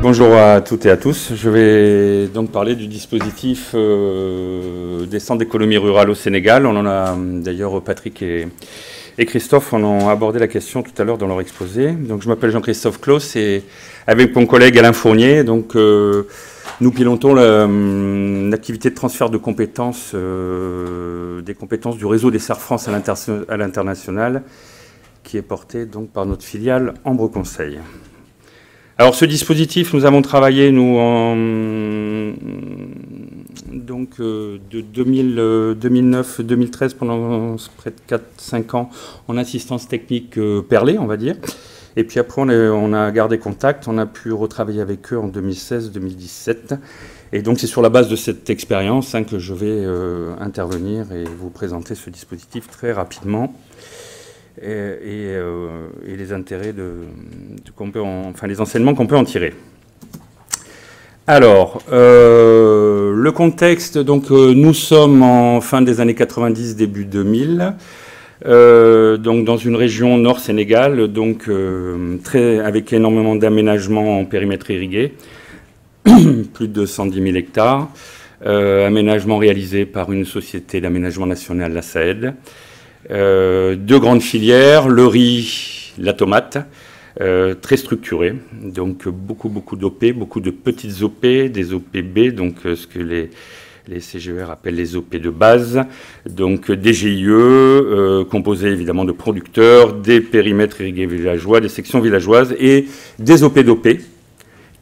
Bonjour à toutes et à tous. Je vais donc parler du dispositif des centres d'économie rurale au Sénégal. On en a d'ailleurs, Patrick et Christophe en ont abordé la question tout à l'heure dans leur exposé. Donc je m'appelle Jean-Christophe Claus et avec mon collègue Alain Fournier, donc, nous pilotons l'activité de transfert de compétences, des compétences du réseau des SAR France à l'international, qui est porté donc par notre filiale Ambre Conseil. Alors ce dispositif, nous avons travaillé, nous, de 2009-2013 pendant près de 4-5 ans en assistance technique perlée, on va dire. Et puis après, on a gardé contact, on a pu retravailler avec eux en 2016-2017. Et donc c'est sur la base de cette expérience que je vais intervenir et vous présenter ce dispositif très rapidement. Et les intérêts les enseignements qu'on peut en tirer. Alors, le contexte, donc nous sommes en fin des années 90, début 2000, donc dans une région nord Sénégal, donc avec énormément d'aménagements en périmètre irrigué, plus de 110 000 hectares, aménagement réalisé par une société d'aménagement national, la SAED. Deux grandes filières, le riz, la tomate, très structurées, donc beaucoup d'OP, beaucoup de petites OP, des OPB, donc ce que les CGER appellent les OP de base, donc des GIE, composés évidemment de producteurs, des périmètres irrigués villageois, des sections villageoises et des OP d'OP,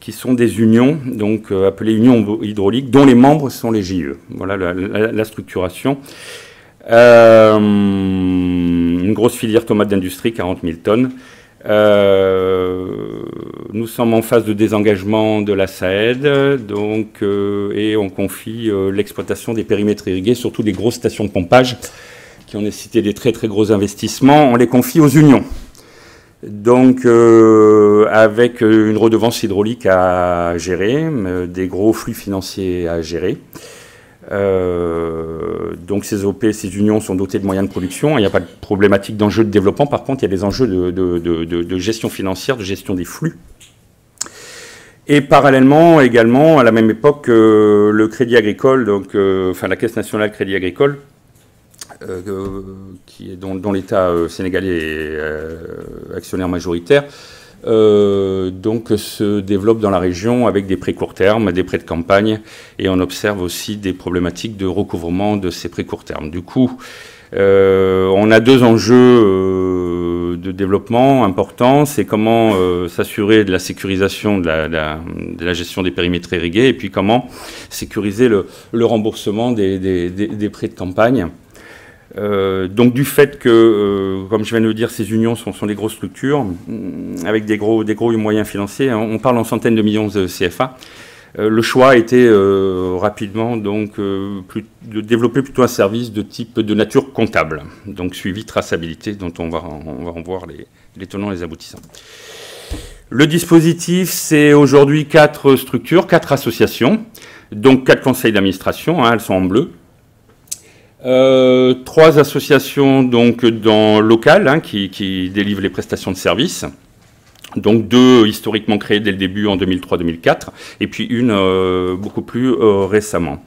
qui sont des unions, donc appelées unions hydrauliques, dont les membres sont les GIE. Voilà la structuration. Une grosse filière tomate d'industrie, 40 000 tonnes. Nous sommes en phase de désengagement de la SAED, donc, et on confie l'exploitation des périmètres irrigués, surtout des grosses stations de pompage, qui ont nécessité des très gros investissements. On les confie aux unions. Donc, avec une redevance hydraulique à gérer, des gros flux financiers à gérer. Donc ces OP, ces unions sont dotées de moyens de production. Il n'y a pas de problématique d'enjeu de développement. Par contre, il y a des enjeux de gestion financière, de gestion des flux. Et parallèlement, également, à la même époque, le Crédit Agricole, donc, la Caisse nationale Crédit Agricole, dont l'État sénégalais est actionnaire majoritaire, donc se développe dans la région avec des prêts court terme, des prêts de campagne, et on observe aussi des problématiques de recouvrement de ces prêts court terme. Du coup, on a deux enjeux de développement importants, c'est comment s'assurer de la sécurisation de la gestion des périmètres irrigués, et puis comment sécuriser le remboursement des prêts de campagne. Donc du fait que, comme je viens de le dire, ces unions sont des grosses structures, avec des gros moyens financiers, on parle en centaines de millions de CFA, le choix a été rapidement donc, de développer plutôt un service de type de nature comptable, donc suivi traçabilité, dont on va en voir les tenants et les aboutissants. Le dispositif, c'est aujourd'hui 4 structures, 4 associations, donc 4 conseils d'administration, elles sont en bleu. 3 associations donc locales qui délivrent les prestations de services, donc 2 historiquement créées dès le début en 2003-2004 et puis une beaucoup plus récemment.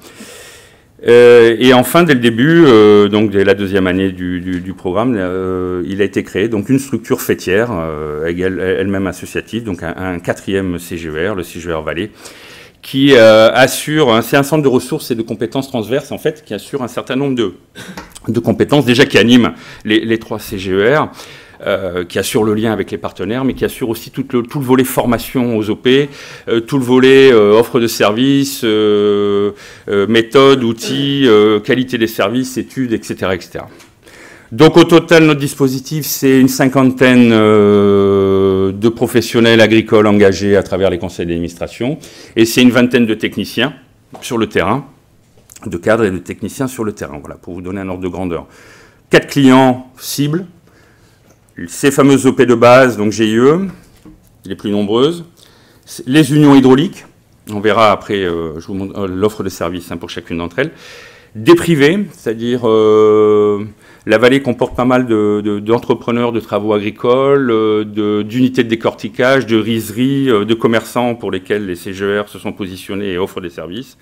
Et enfin dès le début, donc dès la deuxième année du programme, il a été créé donc une structure faîtière, elle-même associative, donc un 4e CGER, le CGER Vallée, qui assure, c'est un centre de ressources et de compétences transverses en fait, qui assure un certain nombre de compétences, déjà qui animent les 3 CGER, qui assure le lien avec les partenaires, mais qui assure aussi tout le volet formation aux OP, tout le volet offre de services, méthodes, outils, qualité des services, études, etc., etc. Donc au total, notre dispositif, c'est une 50aine de professionnels agricoles engagés à travers les conseils d'administration, et c'est une 20aine de techniciens sur le terrain, de cadres et de techniciens sur le terrain, voilà, pour vous donner un ordre de grandeur. 4 clients cibles, ces fameuses OP de base, donc GIE, les plus nombreuses, les unions hydrauliques, on verra après, je vous montre l'offre de services pour chacune d'entre elles, des privés, c'est-à-dire La vallée comporte pas mal d'entrepreneurs de travaux agricoles, d'unités de décortiquage, de rizeries, de commerçants pour lesquels les CGER se sont positionnés et offrent des services.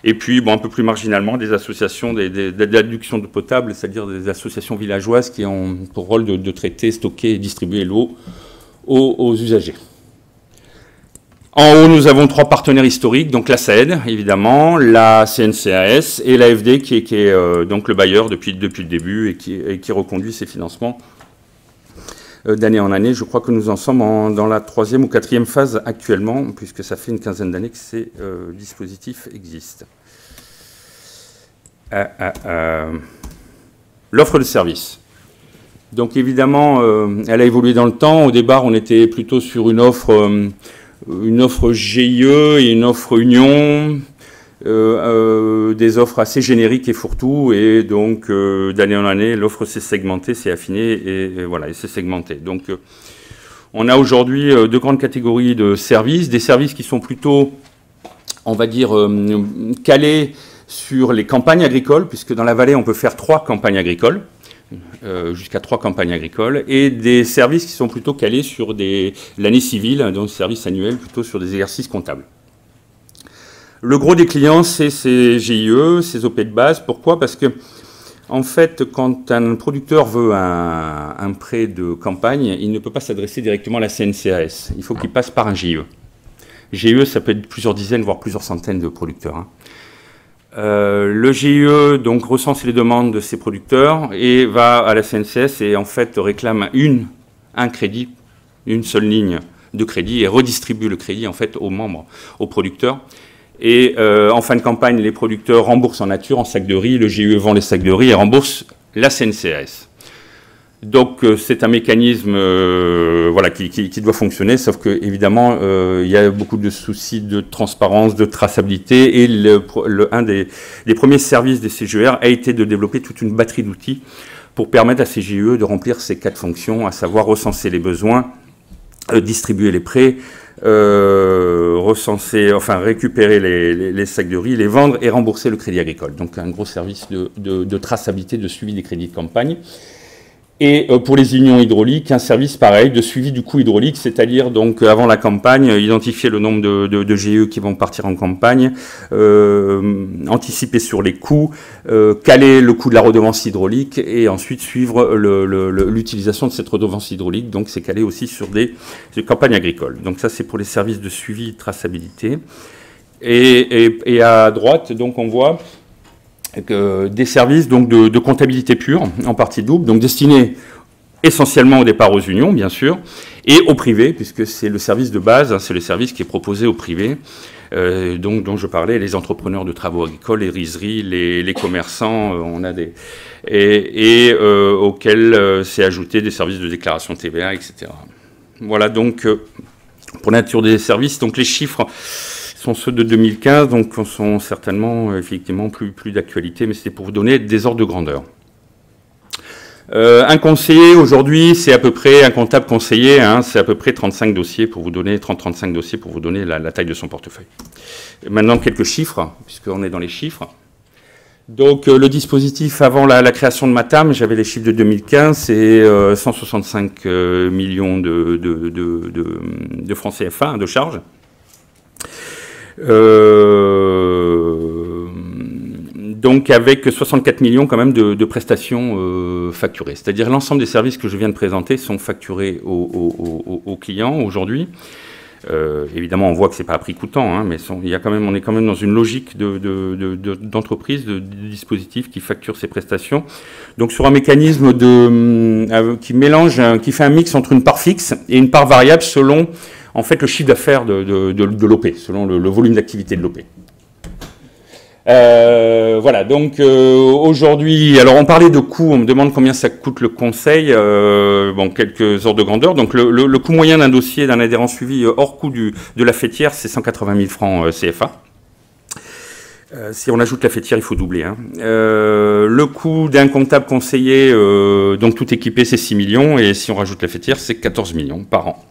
Et puis, bon, un peu plus marginalement, des associations d'adduction d'eau potable, c'est-à-dire des associations villageoises qui ont pour rôle de traiter, stocker et distribuer l'eau aux usagers. En haut, nous avons 3 partenaires historiques, donc la SAED, évidemment, la CNCAS et l'AFD, qui est donc le bailleur depuis le début et qui reconduit ses financements d'année en année. Je crois que nous en sommes dans la 3e ou 4e phase actuellement, puisque ça fait une quinzaine d'années que ces dispositifs existent. L'offre de service. Donc évidemment, elle a évolué dans le temps. Au départ, on était plutôt sur une offre GIE et une offre Union, des offres assez génériques et fourre-tout, et donc d'année en année, l'offre s'est segmentée, s'est affinée, et voilà, et s'est segmentée. Donc on a aujourd'hui 2 grandes catégories de services, des services qui sont plutôt, on va dire, calés sur les campagnes agricoles, puisque dans la vallée, on peut faire 3 campagnes agricoles, jusqu'à 3 campagnes agricoles, et des services qui sont plutôt calés sur l'année civile, donc services annuels, plutôt sur des exercices comptables. Le gros des clients, c'est ces GIE, ces OP de base. Pourquoi? Parce que, en fait, quand un producteur veut un prêt de campagne, il ne peut pas s'adresser directement à la CNCAS. Il faut qu'il passe par un GIE. GIE, ça peut être plusieurs dizaines, voire plusieurs centaines de producteurs, hein. Le GIE donc recense les demandes de ses producteurs et va à la CNCS et en fait réclame un crédit, une seule ligne de crédit et redistribue le crédit en fait aux membres, aux producteurs. Et en fin de campagne, les producteurs remboursent en nature, en sacs de riz, le GIE vend les sacs de riz et rembourse la CNCS. Donc c'est un mécanisme voilà, qui doit fonctionner, sauf que évidemment il y a beaucoup de soucis de transparence, de traçabilité, et un des premiers services des CGER a été de développer toute une batterie d'outils pour permettre à ces GIE de remplir ces 4 fonctions, à savoir recenser les besoins, distribuer les prêts, récupérer les sacs de riz, les vendre et rembourser le crédit agricole. Donc un gros service de traçabilité, de suivi des crédits de campagne. Et pour les unions hydrauliques, un service pareil de suivi du coût hydraulique, c'est-à-dire donc avant la campagne, identifier le nombre de GIE qui vont partir en campagne, anticiper sur les coûts, caler le coût de la redevance hydraulique et ensuite suivre l'utilisation de cette redevance hydraulique. Donc c'est calé aussi sur des campagnes agricoles. Donc ça c'est pour les services de suivi et de traçabilité. Et à droite, donc on voit des services donc de comptabilité pure, en partie double, donc destinés essentiellement au départ aux unions, bien sûr, et au privé, puisque c'est le service de base, hein, c'est le service qui est proposé au privé, dont je parlais, les entrepreneurs de travaux agricoles, les rizeries, les commerçants, on a auxquels s'est ajouté des services de déclaration TVA, etc. Voilà donc pour la nature des services, donc les chiffres sont ceux de 2015, donc sont certainement effectivement plus d'actualité, mais c'était pour vous donner des ordres de grandeur. Un conseiller aujourd'hui, c'est à peu près, un comptable conseiller, hein, c'est à peu près 35 dossiers pour vous donner, 30-35 dossiers pour vous donner la taille de son portefeuille. Et maintenant, quelques chiffres, puisqu'on est dans les chiffres. Donc le dispositif avant la création de Matam, j'avais les chiffres de 2015, c'est 165 millions de francs CFA, de charges. Donc avec 64 millions quand même de prestations facturées. C'est-à-dire l'ensemble des services que je viens de présenter sont facturés aux clients aujourd'hui. Évidemment, on voit que c'est pas à prix coûtant, hein, mais on est quand même dans une logique d'entreprise, de dispositif qui facture ses prestations. Donc sur un mécanisme qui mélange, qui fait un mix entre une part fixe et une part variable selon en fait le chiffre d'affaires de l'OP, selon le volume d'activité de l'OP. Voilà, donc aujourd'hui, alors on parlait de coûts, on me demande combien ça coûte le conseil, bon, quelques ordres de grandeur. Donc le coût moyen d'un dossier, d'un adhérent suivi hors coût de la fêtière, c'est 180 000 francs CFA. Si on ajoute la fêtière, il faut doubler, hein. Le coût d'un comptable conseiller, donc tout équipé, c'est 6 millions, et si on rajoute la fêtière, c'est 14 millions par an.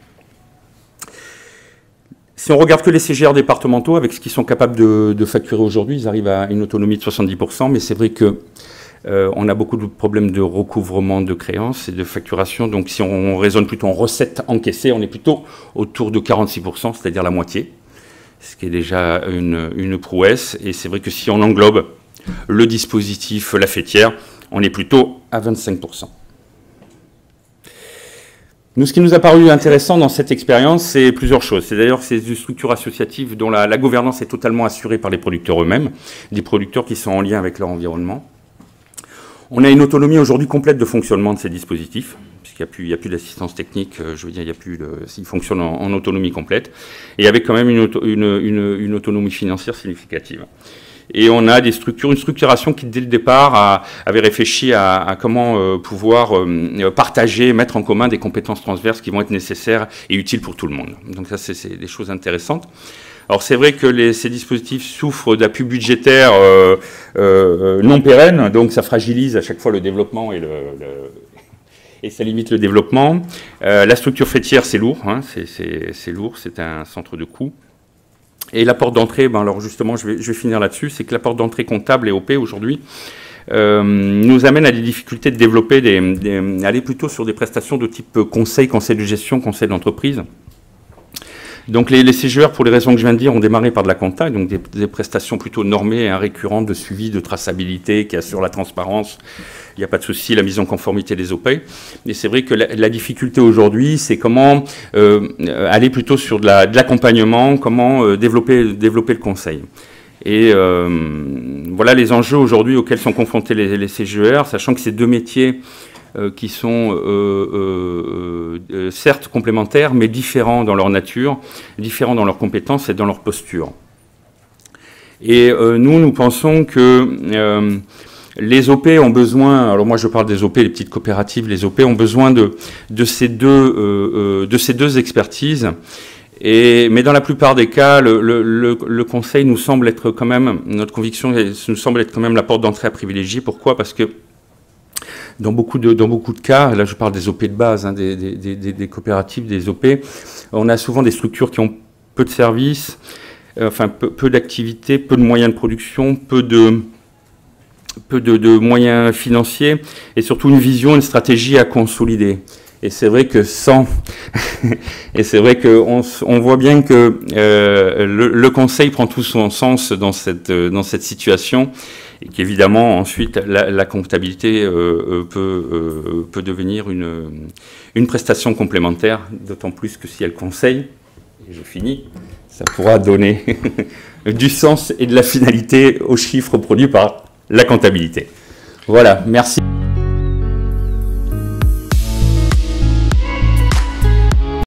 Si on regarde que les CGR départementaux, avec ce qu'ils sont capables de facturer aujourd'hui, ils arrivent à une autonomie de 70%, mais c'est vrai que On a beaucoup de problèmes de recouvrement de créances et de facturation. Donc si on raisonne plutôt en recettes encaissées, on est plutôt autour de 46%, c'est-à-dire la moitié, ce qui est déjà une prouesse. Et c'est vrai que si on englobe le dispositif La Fêtière, on est plutôt à 25%. Nous, ce qui nous a paru intéressant dans cette expérience, c'est plusieurs choses. C'est d'ailleurs ces structures associatives dont la gouvernance est totalement assurée par les producteurs eux-mêmes, des producteurs qui sont en lien avec leur environnement. On a une autonomie aujourd'hui complète de fonctionnement de ces dispositifs, puisqu'il n'y a plus d'assistance technique, je veux dire, ils fonctionnent en autonomie complète, et avec quand même une autonomie financière significative. Et on a une structuration qui, dès le départ, avait réfléchi à comment pouvoir partager, mettre en commun des compétences transverses qui vont être nécessaires et utiles pour tout le monde. Donc ça, c'est des choses intéressantes. Alors c'est vrai que ces dispositifs souffrent d'appui budgétaire non pérenne, donc ça fragilise à chaque fois le développement et ça limite le développement. La structure fêtière, c'est lourd, hein, c'est lourd, c'est un centre de coût. Et la porte d'entrée, ben alors justement, je vais finir là-dessus, c'est que la porte d'entrée comptable et OP aujourd'hui nous amène à des difficultés de développer, aller plutôt sur des prestations de type conseil de gestion, conseil d'entreprise. Donc les CGR, pour les raisons que je viens de dire, ont démarré par de la compta, donc des prestations plutôt normées et récurrentes de suivi, de traçabilité, qui assurent la transparence. Il n'y a pas de souci, la mise en conformité des OP. Et c'est vrai que la difficulté aujourd'hui, c'est comment aller plutôt sur de l'accompagnement, comment développer le conseil. Et voilà les enjeux aujourd'hui auxquels sont confrontés les CGR, sachant que ces deux métiers qui sont certes complémentaires, mais différents dans leur nature, différents dans leurs compétences et dans leur posture. Et nous pensons que les OP ont besoin, alors moi je parle des OP, les petites coopératives, les OP ont besoin de ces deux expertises. Mais dans la plupart des cas, le conseil nous semble être quand même, notre conviction nous semble être quand même la porte d'entrée à privilégier. Pourquoi? Parce que dans beaucoup de cas, là je parle des OP de base, hein, des coopératives, des OP, on a souvent des structures qui ont peu de services, enfin peu d'activités, peu de moyens de production, peu de moyens financiers et surtout une vision, une stratégie à consolider. Et c'est vrai que on voit bien que le conseil prend tout son sens dans cette situation. Et qu'évidemment, ensuite, la comptabilité peut devenir une prestation complémentaire, d'autant plus que si elle conseille, et je finis, ça pourra donner du sens et de la finalité aux chiffres produits par la comptabilité. Voilà, merci.